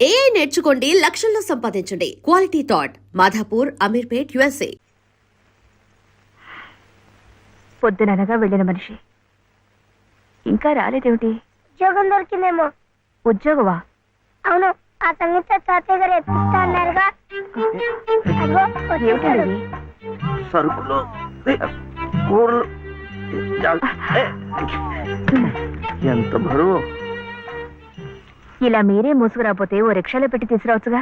AI నేర్చుకోండి, లక్షల్లో సంపాదించండి. Quality thought Madhapur, Ameerpet, USA. పొద్దుననగా వెళ్ళిన మనిషి ఇంకా రాలేదేమిటి? ఉద్యోగం దొరికిందేమో. ఉద్యోగమా? అవును, ఆ సంగీత తాతయ్య గారు ఎప్పిస్తా అన్నారుగా. అదిగో వచ్చేసాడు. ఏమిటండి? సరుకులు కూరలు ఎంత బరువు. ఇలా మీరే మూసుకురాపోతే ఓ రిక్షాలో పెట్టి తీసుకురావచ్చుగా.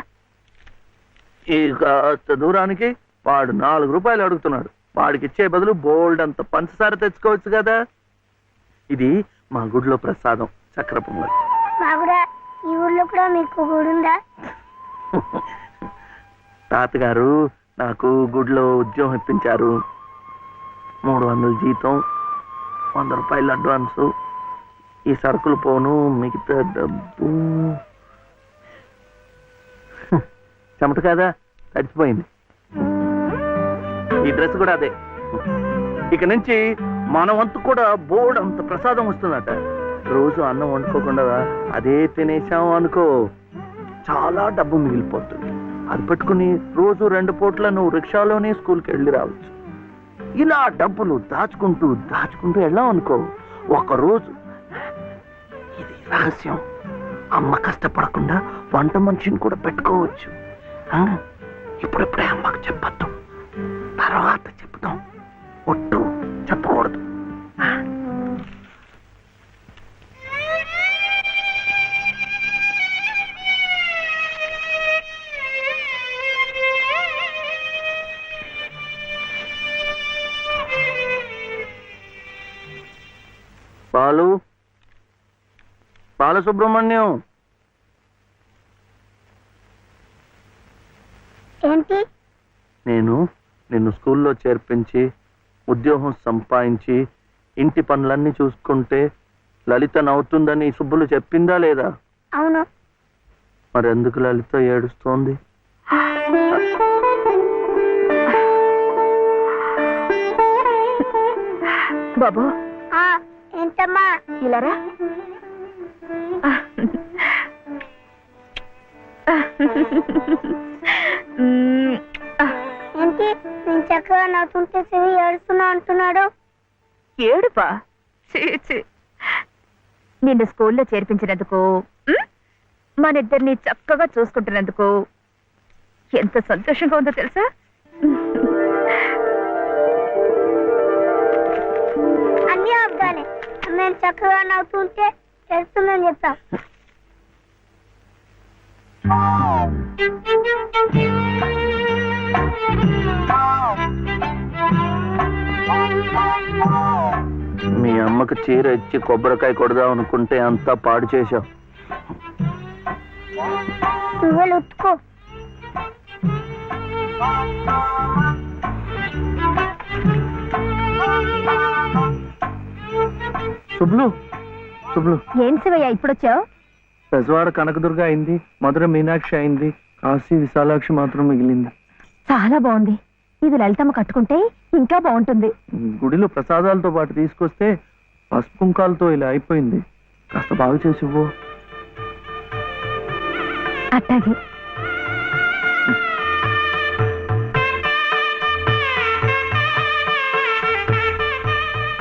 ఈ కాస్త దూరానికి వాడు 4 రూపాయలు అడుగుతున్నాడు. వాడికి ఇచ్చే బదులు బోల్డ్ అంత పంచదార తెచ్చుకోవచ్చు కదా. ఇది మా గుడిలో ప్రసాదం, చక్కెర పొంగల్. మా కూడా ఈ ఊర్లో కూడా మీకు గుడుందా? తాతగారు నాకు గుడిలో ఉద్యోగం ఇప్పించారు. 300 జీతం, 100 రూపాయలు అడ్వాన్సు. ఈ సరుకులు పోను, మిగతా డబ్బు చెమట కదా, తడిచిపోయింది. ఈ డ్రెస్ కూడా అదే. ఇక నుంచి మన వంతు కూడా బోర్డు అంత ప్రసాదం వస్తుందట. రోజు అన్నం వండుకోకుండా అదే తినేసాం అనుకో, చాలా డబ్బు మిగిలిపోతుంది. అది పట్టుకుని రోజు 2 పూట్ల నువ్వు రిక్షాలోనే స్కూల్కి వెళ్ళి రావచ్చు. ఇలా డబ్బులు దాచుకుంటూ దాచుకుంటూ వెళ్ళాం అనుకో, ఒకరోజు, ఇది రహస్యం, అమ్మ కష్టపడకుండా వంట మనిషిని కూడా పెట్టుకోవచ్చు. ఇప్పుడిప్పుడే అమ్మకు చెప్పద్దు, తర్వాత చెప్తాం. ఒట్టు చెప్పకూడదు. పాలు సుబ్రహ్మణ్యం, ఏంటి? నేను నిన్ను స్కూల్లో చేర్పించి ఉద్యోగం సంపాదించి ఇంటి పనులన్నీ చూసుకుంటే లలిత నవ్వుతుందని సుబ్బులు చెప్పిందా లేదా? అవును. మరి ఎందుకు లలిత ఏడుస్తోంది? బాబు, ఏంటమ్మా? ఇలారా. ఏంటి నేను చక్కగా నవ్వుతుంటే చెవి ఏడుస్తున్నా అంటున్నాడు? ఏడుపా? నిన్ను స్కూల్లో చేర్పించినందుకు, మన ఇద్దరిని చక్కగా చూసుకుంటున్నందుకు ఎంత సంతోషంగా ఉందో తెలుసా? అన్నీ అబ్బాలే. నేను చక్కగా నవ్వుతుంటే ఏడుస్తుందని చెప్తా. మీ అమ్మకు చీర ఇచ్చి కొబ్బరికాయ కొడదాం అనుకుంటే అంతా పాడు చేశావు. నువ్వే ఉత్తుకో. శుభ్లు ఏం శివయ్య ఇప్పుడొచ్చావు? పెజవాడ కనకదుర్గ అయింది, మధుర మీనాక్షి అయింది, కాశీ విశాలాక్షి మాత్రం మిగిలింది. చాలా బాగుంది. ఇది లలితమ్మ కట్టుకుంటే ఇంకా బాగుంటుంది. గుడిలో ప్రసాదాలతో పాటు తీసుకొస్తే పసుపు కుంకాలతో ఇలా అయిపోయింది. కాస్త బాగు చేసి ఇవ్వు. అట్టాగే.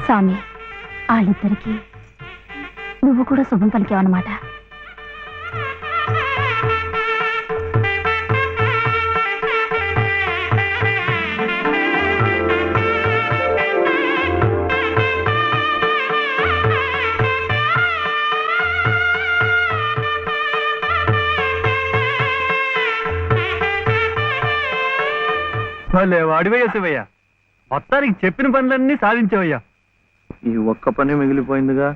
స్వామి, వాళ్ళిద్దరికి నువ్వు కూడా శుభం పలికావన్నమాట. వాడివయ్యా శివయ్య, మొత్తానికి చెప్పిన పనులన్నీ సాధించావయ్యా. ఈ ఒక్క పని మిగిలిపోయిందిగా.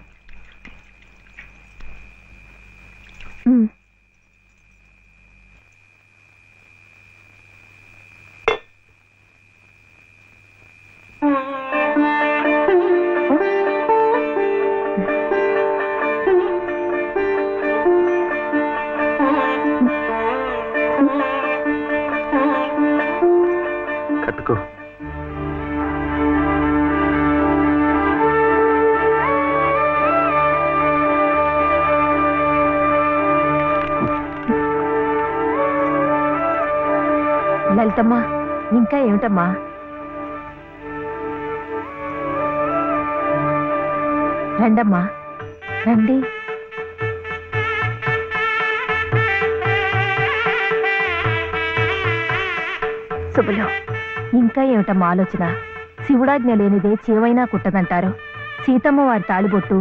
కట్టుకో. లలితమ్మా, ఇంకా ఏమిటమ్మా? రండమ్మా, రండి. శుభలో, ఇంకా ఏమిటమ్మా ఆలోచన? శివుడాజ్ఞ లేనిదే చీవైనా కుట్టదంటారు. సీతమ్మ వారి తాళిబొట్టు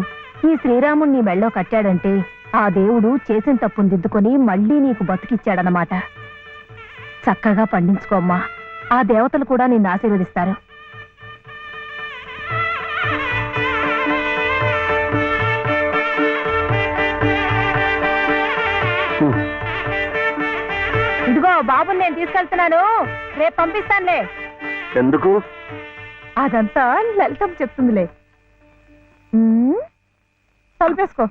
ఈ శ్రీరాముణ్ణి మెళ్ళో కట్టాడంటే ఆ దేవుడు చేసిన తప్పును దిద్దుకొని మళ్ళీ నీకు బతికిచ్చాడనమాట. చక్కగా పండించుకోమ్మా, ఆ దేవతలు కూడా నిన్ను ఆశీర్వదిస్తారు. ఇదిగో బాబుని నేను తీసుకెళ్తున్నాను, రేపు పంపిస్తానులే. ఎందుకు? అదంతా లలితం చెప్తుందిలే. తలుపేసుకో.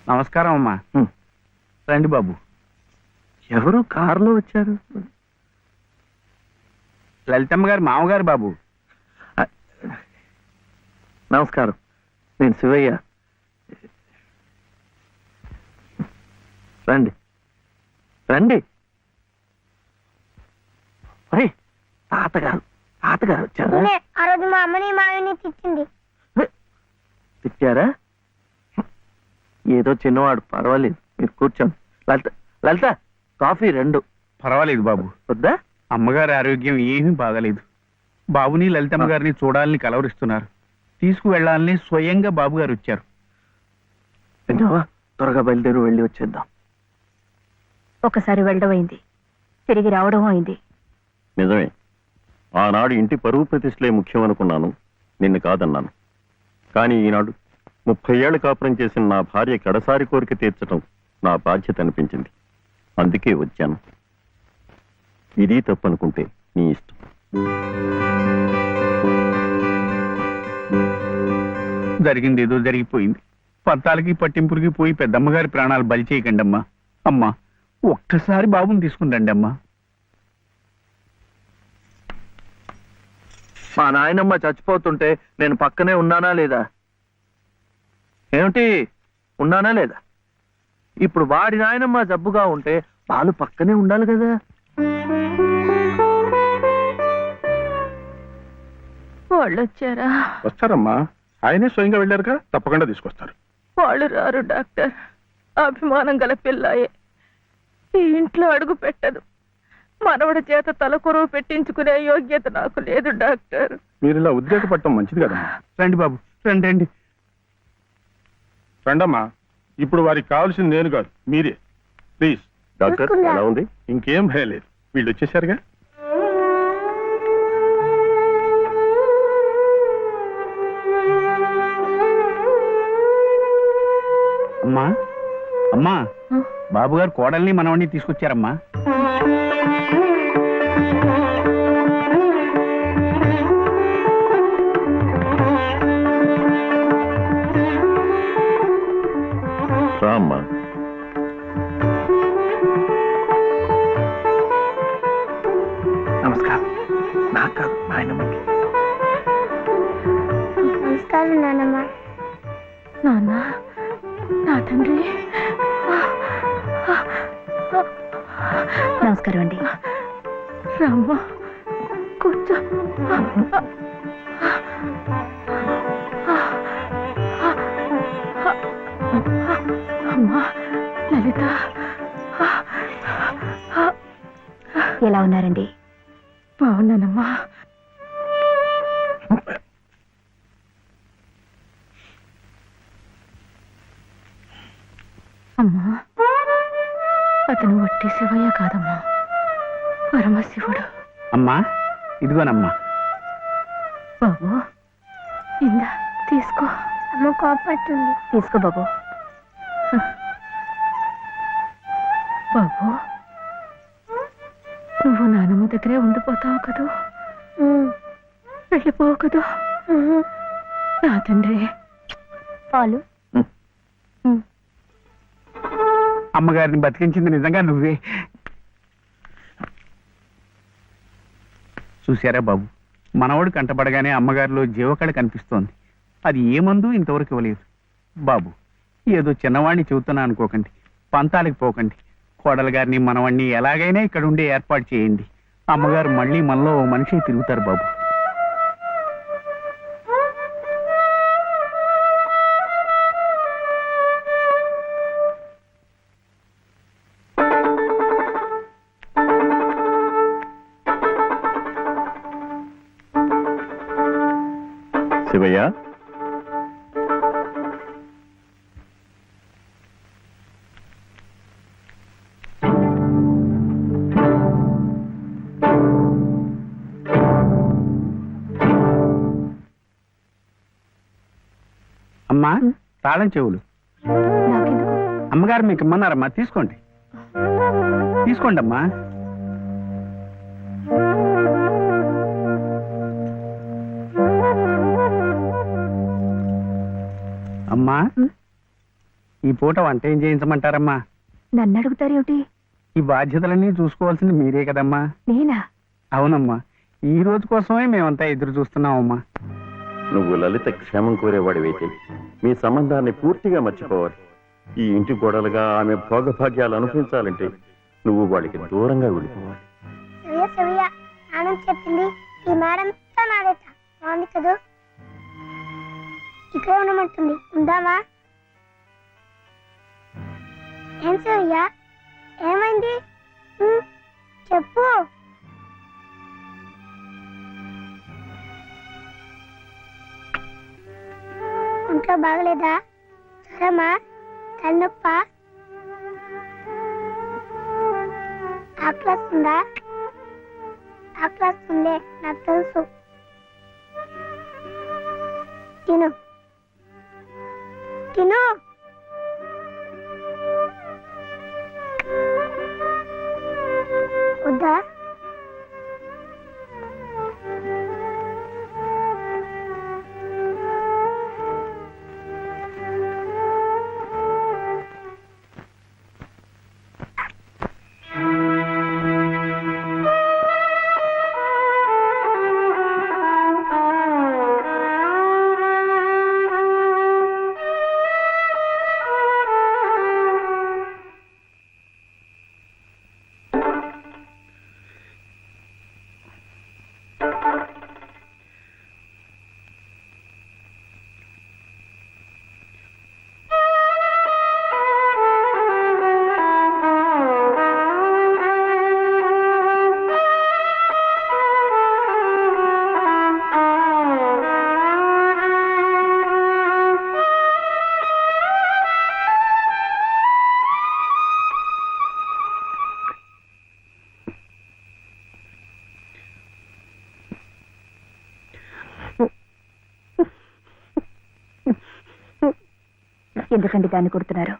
నమస్కారం అమ్మా. రండి బాబు. ఎవరు కారులో వచ్చారు? లలితమ్మ గారి మామగారు బాబు. నమస్కారం, నేను శివయ్య. రండి రండి. తాతగారు తాతగారు వచ్చారా? ఆ రోజు మా అమ్మని మావిని తిట్టింది. తిట్టారా? ఏదో చిన్నవాడు, పర్వాలేదు, మీరు కూర్చోండి. లలిత లలిత కాఫీ 2. పర్వాలేదు బాబు. వద్దా? అమ్మగారి ఆరోగ్యం ఏమీ బాగలేదు. బాబుని లలితమ్మ గారిని చూడాలని కలవరిస్తున్నారు. తీసుకువెళ్లాలని స్వయంగా బాబు గారు వచ్చారు. విన్నావా? త్వరగా బయలుదేరి వెళ్ళి వచ్చేద్దాం. ఒకసారి వెళ్ళడం అయింది, తిరిగి రావడం అయింది. నిజమే, ఆనాడు ఇంటి పరువు ప్రతిష్టలే ముఖ్యం అనుకున్నాను, నిన్ను కాదన్నాను. కానీ ఈనాడు 30 ఏళ్ల కాపురం చేసిన నా భార్య కడసారి కోరిక తీర్చడం నా బాధ్యత అనిపించింది. అందుకే వచ్చాను. ఇది తప్పనుకుంటే నీ ఇష్టం. జరిగింది ఏదో జరిగిపోయింది. పత్తాలకి పట్టింపులకి పోయి పెద్దమ్మగారి ప్రాణాలు బలి చేయకండి అమ్మా. అమ్మా, ఒక్కసారి బాబుని తీసుకుంటండి అమ్మా. మా నాయనమ్మ చచ్చిపోతుంటే నేను పక్కనే ఉన్నానా లేదా? ఏమిటి, ఉన్నానా లేదా? ఇప్పుడు వాడి నాయనమ్మ జబ్బుగా ఉంటే వాళ్ళు పక్కనే ఉండాలి కదా. వాళ్ళు వచ్చారా? వస్తారమ్మా, ఆయనే స్వయంగా వెళ్ళారుగా, తప్పకుండా తీసుకొస్తారు. వాళ్ళు రారు డాక్టర్. అభిమానం గల పిల్లాయే, ఈ ఇంట్లో అడుగు పెట్టదు. మనవడి చేత తలకొరువు పెట్టించుకునే యోగ్యత నాకు లేదు డాక్టర్. మీరు ఇలా ఉద్రేకపడటం మంచిది కదమ్మా. రండి బాబు, రండి రండి. రండమ్మా, ఇప్పుడు వారికి కావాల్సింది నేను కాదు, మీరే. ప్లీజ్. డాక్టర్ ఎలా ఉంది? ఇంకేం భయం లేదు, వీళ్ళు వచ్చేసారుగా. అమ్మా అమ్మా, బాబు గారు కోడల్ని మనవడిని తీసుకొచ్చారమ్మా. నాయనమ్మకి. నమస్కారం నానమ్మ. నాన్న, నా తండ్రి. నమస్కారం అండి. రామ్మ, కూర్చో. అమ్మా లలిత, ఎలా ఉన్నారండి? బాగున్నానమ్మా. అమ్మా, అతను వట్టి శివయ్య కాదమ్మా, పరమశివుడు. అమ్మా ఇదిగోనమ్మా. బాబు, ఇందా తీసుకో. అమ్మ కోపడుతుంది. తీసుకో బాబు. బాబు, నువ్వు నానమ్మ దగ్గరే ఉండిపోతావు కదూ, వెళ్ళిపోవు కదూ. నా తండ్రి. పాలు. అమ్మగారిని బతికించింది నిజంగా నువ్వే. చూశారా బాబు, మనవడు కంటపడగానే అమ్మగారిలో జీవకళ కనిపిస్తోంది. అది ఏ మందు ఇంతవరకు ఇవ్వలేదు. బాబు, ఏదో చిన్నవాడిని చెబుతున్నా అనుకోకండి, పంతాలకు పోకండి. కోడలు గారిని మనవాడిని ఎలాగైనా ఇక్కడ ఉండే ఏర్పాటు చేయండి. అమ్మగారు మళ్ళీ మనలో ఓ మనిషి తిరుగుతారు బాబు. శివయ్య, అమ్మా తాళం చెవులు. నాకెందుకు? అమ్మగారు మీకు ఇమ్మన్నారమ్మా, తీసుకోండి. తీసుకోండి అమ్మా. అమ్మా, ఈ పూట వంట ఏం చేయించమంటారమ్మా? నన్ను అడుగుతారేమిటి? ఈ బాధ్యతలన్నీ చూసుకోవాల్సింది మీరే కదమ్మా. నేనా? అవునమ్మా, ఈ రోజు కోసమే మేమంతా ఎదురు చూస్తున్నామమ్మా. నువ్వు లలిత క్షేమం కోరేవాడివైతే మీ సంబంధాన్ని పూర్తిగా మర్చిపోవాలి. ఈ ఇంటి గోడలుగా ఆమె భోగభాగ్యాలు అనుభవించాలంటే నువ్వు వాళ్ళకి దూరంగా వెళ్ళిపోవాలి. సవ్య సవ్య నాన్న చెప్పింది ఈ మేడం నాదేట బాగుంది కదూ. ఇక్కడే ఉండమంటుంది, ఉందామా? ఏం సవ్య, ఏమైంది? చెప్పు. ఒంట్లో బాగలేదా? జ్వరమా? తలనొప్ప? ఆకలిస్తుందా? ఆకలిస్తుందే, నాకు తెలుసు. తిను తిను. వద్దా? ఎందుకండి దాన్ని కొడుతున్నారు?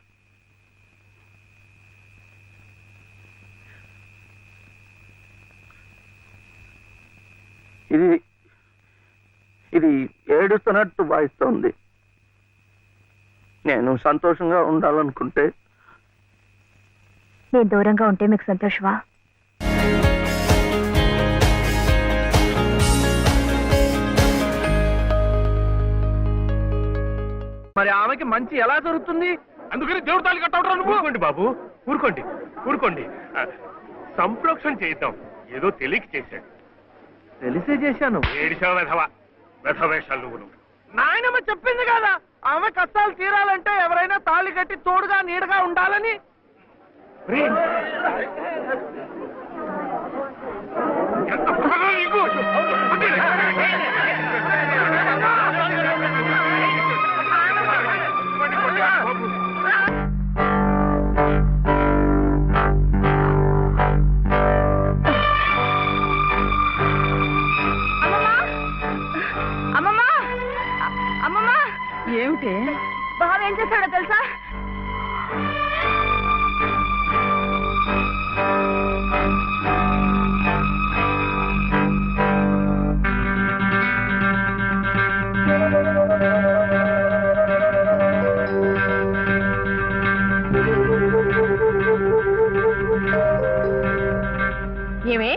ఇది ఇది ఏడుస్తున్నట్టు భావిస్తోంది. నేను సంతోషంగా ఉండాలనుకుంటే నేను దూరంగా ఉంటే మీకు సంతోషమా? మనకి మంచి ఎలా జరుగుతుంది? అందుకని దేవుడు తాళి కట్టవడం నువ్వు. ఊరుకోండి బాబు, ఊరుకోండి ఊరుకోండి. సంప్రోక్షణ చేద్దాం. ఏదో తెలియక చేశాడు. తెలిసే చేశాను. ఏడిసావు వెధవేషాలు నువ్వు. నాయనమ్మ చెప్పింది కదా, ఆమె కష్టాలు తీరాలంటే ఎవరైనా తాళి కట్టి తోడుగా నీడగా ఉండాలని. ఎంత పొగరో నీకు! ఏమిటి బావ ఏం చేశాడో తెలుసా? ఏమే,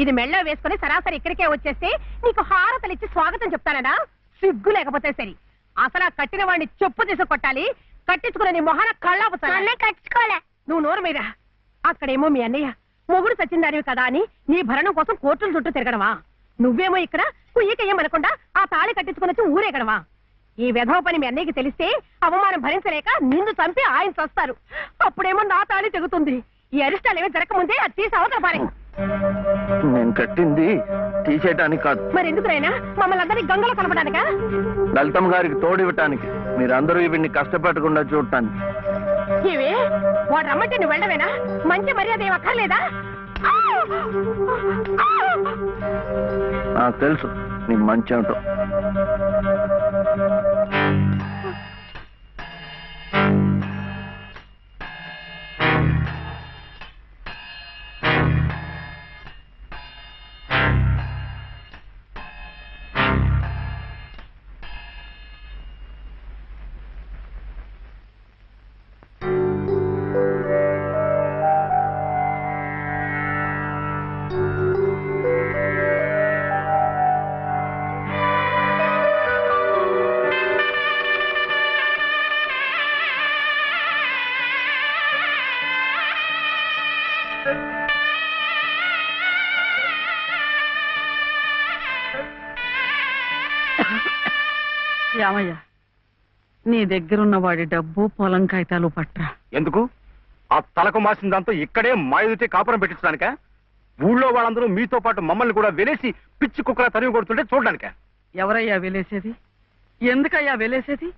ఇది మెళ్ళో వేసుకుని సరాసరి ఇక్కడికే వచ్చేస్తే నీకు హారతలు ఇచ్చి స్వాగతం చెప్తానడా? సిగ్గు లేకపోతే సరి. అసలు ఆ కట్టిన వాడిని చెప్పు తీసు కొట్టాలి. కట్టించుకునే నీ మొహన కళ్ళాపుతానే. కట్టుకోలే. నువ్వు నోరు మీద. అక్కడేమో మీ అన్నయ్య మొగుడు సచ్చిందానివి కదా అని నీ భరణం కోసం కోర్టుల చుట్టూ తిరగడమా? నువ్వేమో ఇక్కడ కుయ్యకేయమనకుండా ఆ తాళి కట్టించుకుని ఊరేగడమా? ఈ వెధవ పని మీ అన్నయ్యకి తెలిస్తే అవమానం భరించలేక నిన్ను చంపి ఆయన చస్తారు. అప్పుడేమో నా తాళి తెగుతుంది. ఈ అరిష్టాలు ఏమీ జరగకముందే అది తీసి అవతల పారే. నేను కట్టింది తీసేయటానికి కాదు. మరి ఎందుకురైనా మమ్మల్ని అందరినీ గంగలో కలపడానికా? లలితమ్మ గారికి తోడివ్వటానికి. మీరందరూ వీడిని కష్టపెట్టకుండా చూడటానికి. ఇవే వాడు రమ్మంటే నువ్వు వెళ్ళవేనా? మంచి మర్యాద ఏం అక్కర్లేదా? నాకు తెలుసు నీ మంచి ఏమిటో. రామయ్య, నీ దగ్గరున్న వాడి డబ్బు పొలం కాగితాలు పట్రా. ఎందుకు? ఆ తలకు మాసిన దాంతో ఇక్కడే మాయుతే కాపురం పెట్టించడానిక? ఊళ్ళో వాళ్ళందరూ మీతో పాటు మమ్మల్ని కూడా వెలేసి పిచ్చి కుక్కల తరిమి కొడుతుంటే చూడడానిక? ఎవరయ్యా వెలేసేది? ఎందుకయ్యా వెలేసేది?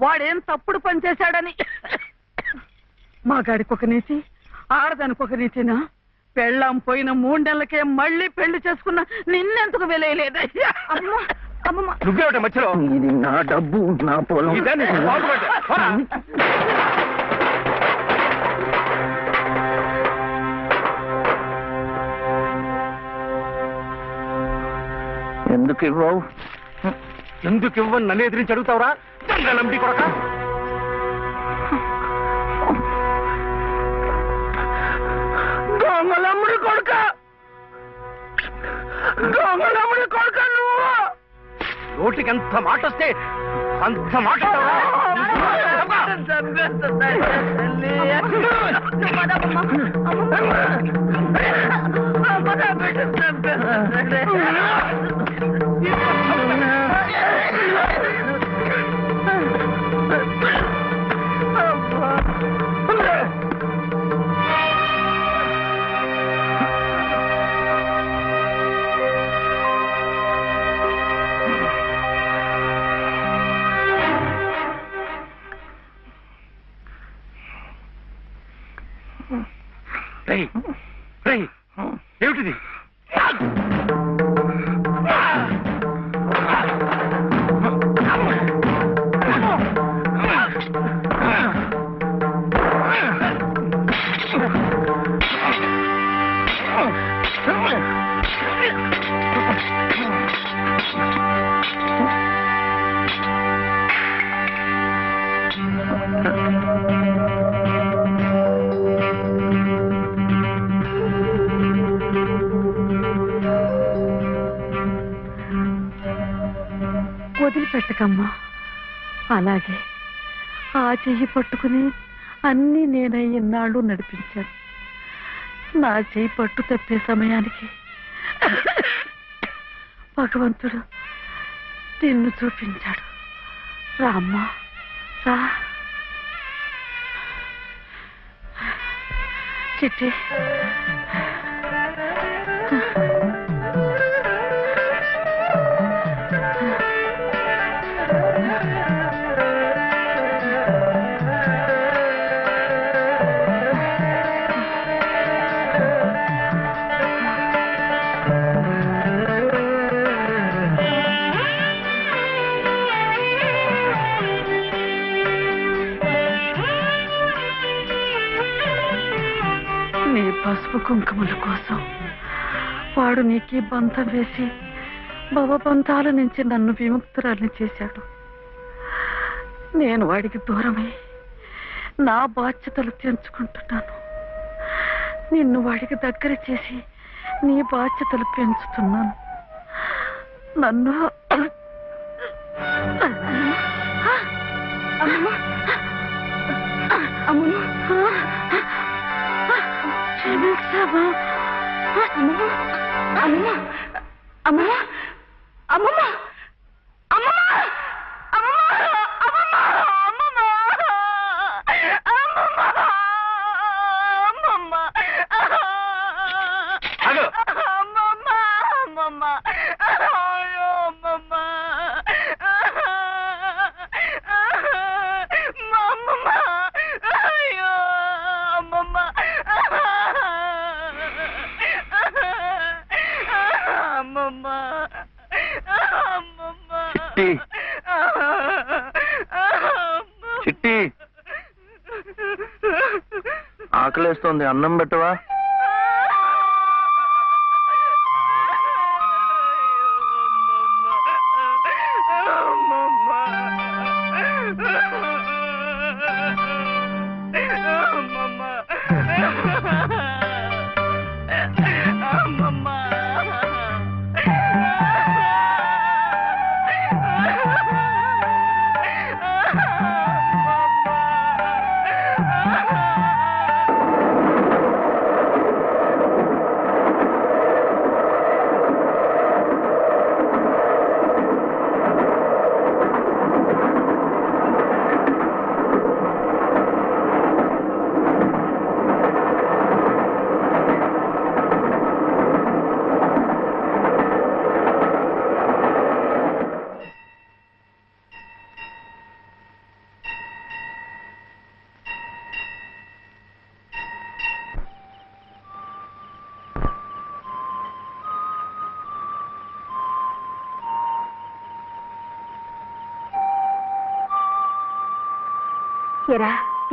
వాడేం తప్పుడు పని చేశాడని మా గాడికొక నీతి, ఆడదానికొక నీతినా? పెళ్ళాం పోయిన 3 నెలలకే మళ్ళీ పెళ్లి చేసుకున్న నిన్నెందుకు వెలేయలేదయ్యా? నువ్వేమిట మధ్యలో? ఇది నా డబ్బు, నా పొలం. ఎందుకు ఇవ్వవు? ఎందుకు ఇవ్వని నన్ను ఎదిరించి అడుగుతావురా? నంబి కొడక. దొంగలమ్ముడి కొడుక, దొంగలమ్ముడి కొడుక నువ్వు! నోటికి ఎంత మాట వస్తే అంత మాట. ఏమిటిది? వదిలిపెట్టకమ్మా. అలాగే ఆ చెయ్యి పట్టుకుని అన్నీ నేనై ఇన్నాళ్ళు నడిపించాను. నా చెయ్యి పట్టు తప్పే సమయానికి భగవంతుడు నిన్ను చూపించాడు. రామ్మా రా. చిట్టి నీ పసుపు కుంకుమల కోసం వాడు నీకు బంధం వేసి భవబంధాల నుంచి నన్ను విముక్తురాల్ని చేశాడు. నేను వాడికి దూరమై నా బాధ్యతలు తెంచుకుంటున్నాను. నిన్ను వాడికి దగ్గర చేసి నీ బాధ్యతలు పెంచుతున్నాను. నన్ను క్షమించమా. చిట్టి చిట్టి ఆకలేస్తోంది, అన్నం పెట్టవా?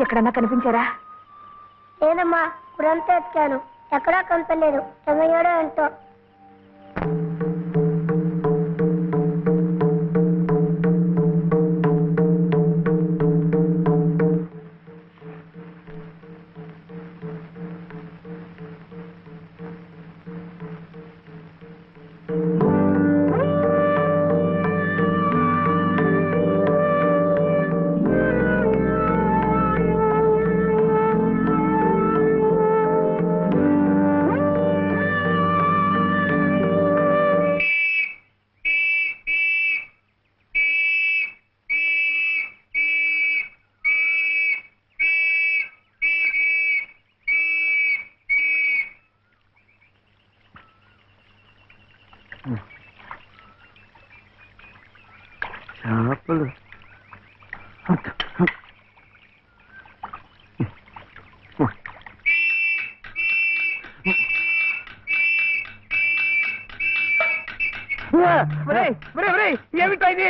ఎక్కడన్నా కనిపించారా? లేదమ్మా, ఇప్పుడంతా ఎత్తాను, ఎక్కడా కనపడలేదు. ఏమయ్యాడో ఏంటో. చేపలు ఏమిటో ఇది?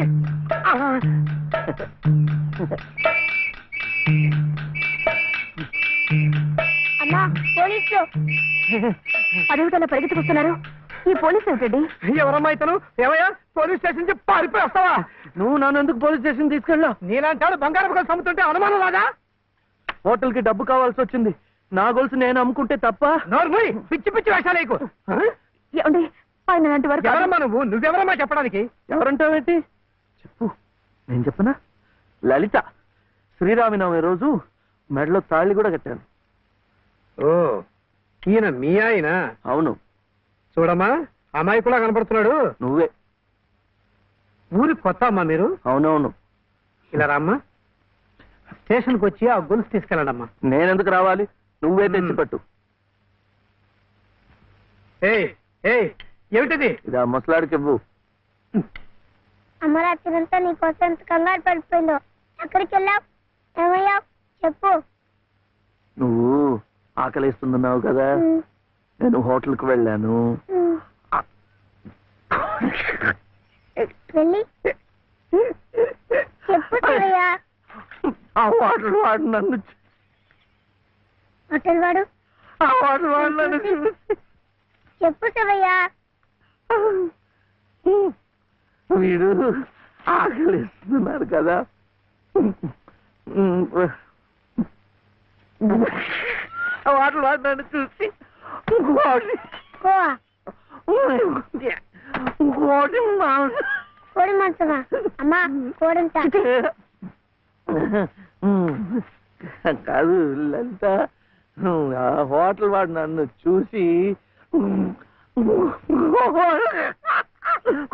అమ్మా, పోలీసులు. అదేవిధంగా పరిగెత్తుకొస్తున్నారు. ఈ పోలీసు ఏమిటండి? ఎవరమ్మా ఇతను? ఏమయ్యా, పోలీస్ స్టేషన్ నుంచి పారిపోయి వస్తావా? నువ్వు నన్ను ఎందుకు పోలీస్ స్టేషన్ తీసుకెళ్ళా? నీలాంటాడు బంగారం కలిసి అమ్ముతుంటే అనుమానం రాదా? హోటల్ కి డబ్బు కావాల్సి వచ్చింది. నా గొలుసు నేను అమ్ముకుంటే తప్ప? నోర్మూయ్, పిచ్చి పిచ్చి వేషాలేకు. ఏమండి, ఆయన లాంటి వారు కాదు. ఎవరమ్మా నువ్వెవరమ్మా చెప్పడానికి? ఎవరంటావేంటి? చెప్పు, నేను చెప్పనా? లలిత, శ్రీరామనవమి రోజు మెడలో తాళి కూడా కట్టాను. ఓ ఈయన మీ ఆయన? అవును. చూడమ్మా, అమ్మాయి కూడా కనపడుతున్నాడు. నువ్వే. ఊరి కొత్త అమ్మా మీరు? అవునవును. ఇలా రామ్మా, స్టేషన్కి వచ్చి ఆ గొలుసు తీసుకెళ్ళండి అమ్మా. నేనెందుకు రావాలి? నువ్వే తెచ్చిపట్టు. ఏయ్ ఏయ్, ఏమిటిది? ఇది ఆ ముసలాడికి ఇవ్వు. అమరాత్రంతా నీకోసం ఎంత కంగారు పడిపోయిందో. ఎక్కడికి వెళ్ళావు? ఏమయ్యావు? చెప్పు. నువ్వు ఆకలిస్తున్నావు కదా, నేను హోటల్కి వెళ్ళాను. వెళ్ళి చెప్పు శివయ్య. ఆ హోటల్ వాడు నన్ను హోటల్ వాడు? ఆ హోటల్ వాడు నన్ను చెప్పు శివయ్య. వీడు ఆకలిస్తున్నారు కదా, వాడు నన్ను చూసి ఇంకోటి కోడి మంచమా? అమ్మా కోడింత కాదు లలిత, ఆ హోటల్ వాడు నన్ను చూసి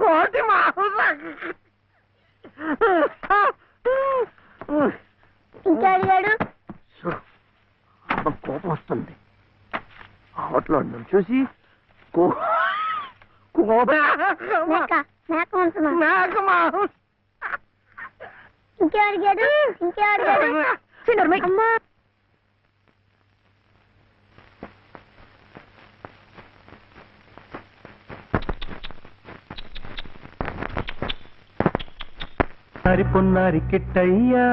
కోటి ఇంకా అడిగాడు. కోపం వస్తుంది. ఆ హోటల్ వాడు నన్ను చూసి మేక మంచమా? ఇంకే అడిగాడు. ఇంకే అడిగాడు. అమ్మా సరిపున్నారి కిట్టయ్యా,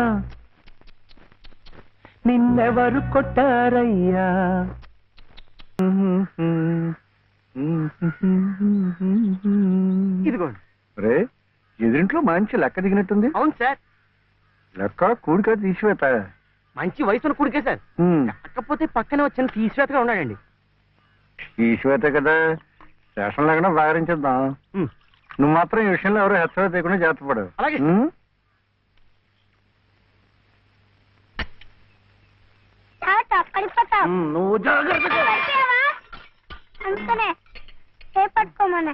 నిన్నెవరు కొట్టారయ్యా? ఇదిగోండి. రే, ఎదురింట్లో మంచి లెక్క దిగినట్టుంది. అవును సార్, లెక్క కూడిక తీసివేత. మంచి వయసున్న కుడికే సార్. కాకపోతే పక్కనే వచ్చిన తీసివేతగా ఉన్నాడండి. తీసివేత కదా, స్టేషన్ లేకుండా బాగరించేద్దాం. నువ్వు మాత్రం ఈ విషయంలో ఎవరు హెచ్చరిక చేయకుండా జాగ్రత్త పడవు. అలాగే. పడిపోతావు. నువ్వు జాగ్రత్తగా. అందుకనే చేపట్టుకోమనే.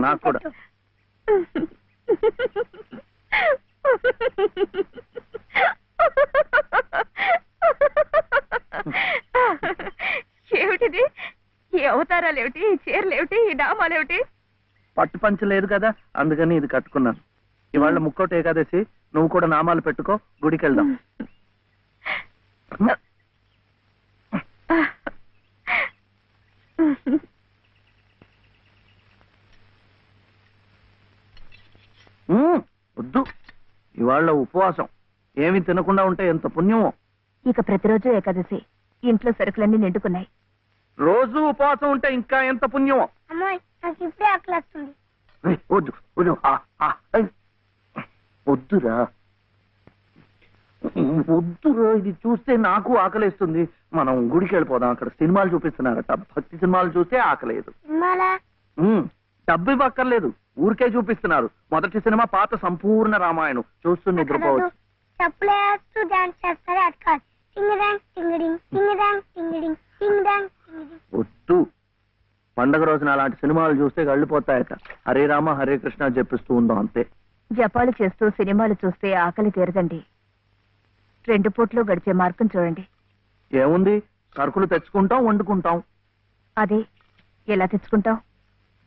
నాకు కూడా. ఏమిటిది? ఈ అవతారాలు ఏమిటి? ఈ చీరలు ఏమిటి? ఈ డామాలు ఏమిటి? పట్టు పంచ లేదు కదా, అందుకని ఇది కట్టుకున్నాను. ఇవాళ ముక్కోటి ఏకాదశి, నువ్వు కూడా నామాలు పెట్టుకో, గుడికి వెళ్దాం. వద్దు, ఇవాళ ఉపవాసం. ఏమి తినకుండా ఉంటే ఎంత పుణ్యమో. ఇక ప్రతిరోజు ఏకాదశి. ఇంట్లో సరుకులన్నీ నిండుకున్నాయి. రోజు ఉపవాసం ఉంటే ఇంకా ఎంత పుణ్యమో. అమ్మాయి నాకు ఇప్పుడే ఆకలి వస్తుంది. వద్దు వద్దు, వద్దురా వద్దురా, ఇది చూస్తే నాకు ఆకలేస్తుంది. మనం గుడికి వెళ్ళిపోదాం, అక్కడ సినిమాలు చూపిస్తున్నారట. భక్తి సినిమాలు చూస్తే ఆకలేదు. సినిమాలా? డబ్బు ఇవ్వక్కర్లేదు, ఊరికే చూపిస్తున్నారు. మొదటి సినిమా పాత సంపూర్ణ రామాయణం, చూస్తూ నిద్రపోవచ్చు. చప్పులేస్తూ డాన్స్ చేస్తారు. అటు కాదు, టింగ్ డాంగ్ టింగిడింగ్, టింగ్ డాంగ్ టింగిడింగ్, టింగ్ డాంగ్ టింగిడింగ్. వద్దు, పండగ రోజున అలాంటి సినిమాలు చూస్తే గళ్ళిపోతాయట. హరే రామ హరే కృష్ణ చెప్పిస్తూ ఉందాం అంతే. జపాలు చేస్తూ సినిమాలు చూస్తే ఆకలి తీరదండి. 2 పూట్లు గడిచే మార్గం చూడండి. ఏముంది, సరుకులు తెచ్చుకుంటాం, వండుకుంటాం. అదే ఎలా తెచ్చుకుంటాం?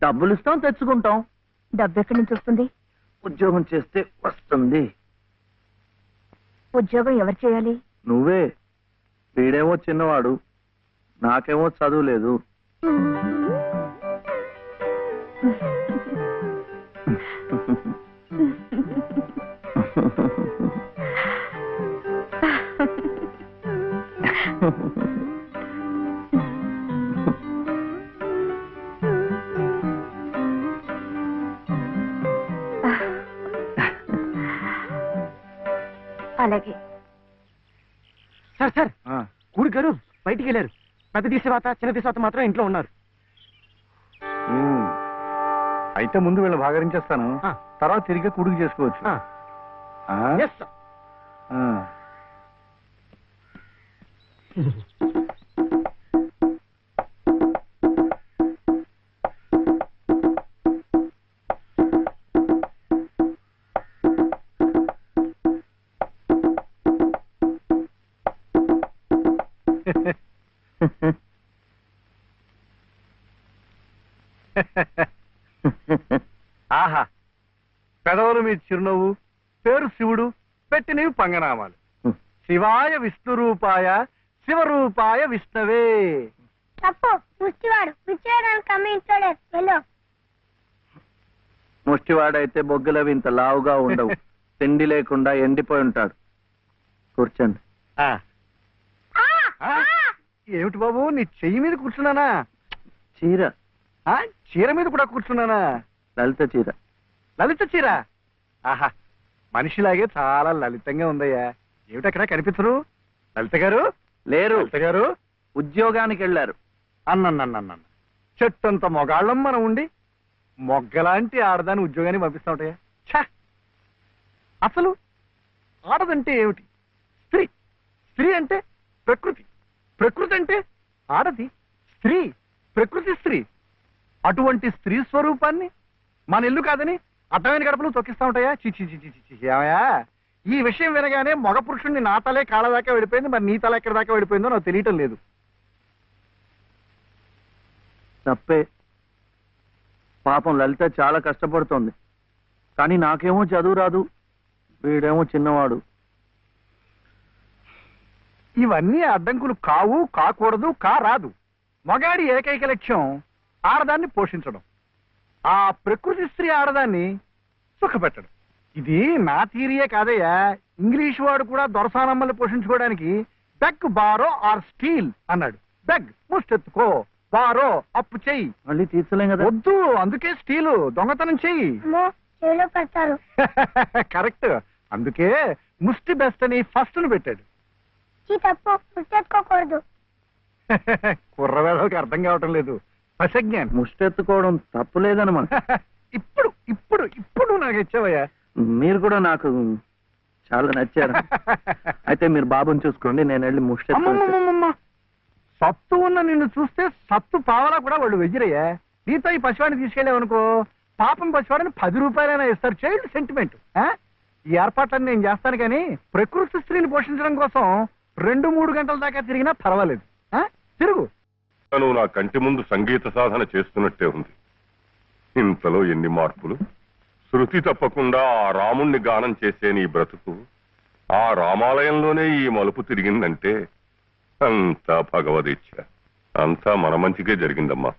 డబ్బులు ఇస్తాం, తెచ్చుకుంటాం. డబ్బు ఎక్కడి నుంచి వస్తుంది? ఉద్యోగం చేస్తే వస్తుంది. ఉద్యోగం ఎవరు చేయాలి? నువ్వే. వీడేమో చిన్నవాడు, నాకేమో చదువు లేదు. అలాగే. సార్ సార్, కూడి గారు బయటికి వెళ్ళారు. పెద్ద తీసేవాత చిన్న తీసేవాత మాత్రం ఇంట్లో ఉన్నారు. అయితే ముందు వీళ్ళు భాగరించేస్తాను, తర్వాత తిరిగి కూడికి చేసుకోవచ్చు. Yes, sir. ఆహా, పెదవులు మీ చిరునవ్వు, పేరు శివుడు, పెట్టినవి పంగనామాలు. శివాయ విష్ణురూపాయ శివరూపాయ విష్ణవే. తప్పు, ముష్టివాడు విచ్చేయడానికి కమ్మించాడు. వెళ్ళు. ముష్టివాడైతే బొగ్గులవి ఇంత లావుగా ఉండవు. తిండి లేకుండా ఎండిపోయి ఉంటాడు. కూర్చోండి. ఆ. ఆ? ఏమిటి బాబు, నీ చెయ్యి మీద కూర్చున్నానా? చీర, చీర మీద కూడా కూర్చున్నానా? లలిత చీర. లలిత చీర? ఆహా, మనిషిలాగే చాలా లలితంగా ఉందయ్యా. ఏమిటక్కడ కనిపించరు? లలిత గారు లేరు. లలిత గారు ఉద్యోగానికి వెళ్ళారు. అన్నన్నన్న చెట్టంత మొగాళ్ళం మనం ఉండి మొగ్గలాంటి ఆడదాన్ని ఉద్యోగానికి పంపిస్తా ఉంటాయా? ఛ! అసలు ఆడదంటే ఏమిటి? స్త్రీ. స్త్రీ అంటే ప్రకృతి. ప్రకృతి అంటే ఆడది. స్త్రీ, ప్రకృతి స్త్రీ. అటువంటి స్త్రీ స్వరూపాన్ని మన ఇల్లు కాదని అడ్డమైన గడపలు తొక్కిస్తా ఉంటాయా? చిచి చిచి చిచి. ఏమయ్యా, ఈ విషయం వినగానే మగ పురుషుణ్ణి నా తలే కాళ్ళ దాకా వెళ్ళిపోయింది, మరి నీ తల ఎక్కడి దాకా వెళ్ళిపోయిందో నాకు తెలియటం లేదు. తప్పే. పాపం లలిత చాలా కష్టపడుతోంది. కానీ నాకేమో చదువు రాదు, వీడేమో చిన్నవాడు. ఇవన్నీ అడ్డంకులు కావు, కాకూడదు, రాదు. మగాడి ఏకైక లక్ష్యం ఆడదాన్ని పోషించడం, ఆ ప్రకృతి స్త్రీ ఆడదాన్ని సుఖపెట్టడం. ఇది నా థియరీయే కాదయ్యా. ఇంగ్లీష్ వాడు కూడా దొరసానమ్మల్ని పోషించుకోవడానికి బెగ్, బారో ఆర్ స్టీల్ అన్నాడు. బెగ్, ముష్టెత్తుకో, బారో అప్పు చెయ్యి. మళ్ళీ తీర్చలేం కదా. వద్దు, అందుకే స్టీలు, దొంగతనం చెయ్యి. అమ్మో, చెవిలో పెడతారు. కరెక్ట్. అందుకే ముష్టి బెస్ట్ అని ఫస్ట్ ను పెట్టాడు. తప్పు, ముష్టెత్తుకోకూడదు. కుర్రవేళకి అర్థం కావటం లేదు. పశజ్ఞానం. ముష్టెత్తుకోవడం తప్పు లేదనమాట. ఇప్పుడు ఇప్పుడు ఇప్పుడు నాకు ఇచ్చావయ్యా. మీరు కూడా నాకు చాలా నచ్చారు. అయితే మీరు బాబుని చూసుకోండి, నేను వెళ్ళి ముష్టెత్తు. అమ్మమ్మమ్మమ్మ, సత్తు ఉన్న నిన్ను చూస్తే సత్తు పావలా కూడా వాళ్ళు వెయ్యరయ్యా. నీతో ఈ పసివాడిని తీసుకెళ్ళావనుకో, పాపం పసివాడిని 10 రూపాయలైనా ఇస్తారు. Child sentiment. ఈ ఏర్పాట్లన్నీ నేను చేస్తాను, కానీ ప్రకృతి స్త్రీని పోషించడం కోసం 2-3 గంటల దాకా తిరిగినా పర్వాలేదు. తిరుగు. నువ్వు నా కంటి ముందు సంగీత సాధన చేస్తున్నట్టే ఉంది. ఇంతలో ఎన్ని మార్పులు. శృతి తప్పకుండా ఆ రాముణ్ణి గానం చేసే నీ బ్రతుకు ఆ రామాలయంలోనే ఈ మలుపు తిరిగిందంటే అంతా భగవదీచ్ఛ. అంతా మన మంచికే జరిగిందమ్మా.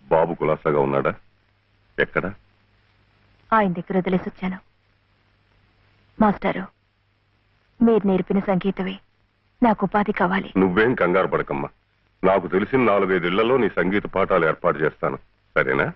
బాబు కులాసాగా ఉన్నాడా? ఎక్కడా? ఆయన దగ్గర వదిలేసి వచ్చాను. మాస్టారు, మీరు నేర్పిన సంగీతమే నాకు ఉపాధి కావాలి. నువ్వేం కంగారు పడకమ్మా. నాకు తెలిసిన 4-5 ఇళ్లలో నీ సంగీత పాఠాలు ఏర్పాటు చేస్తాను. సరేనా?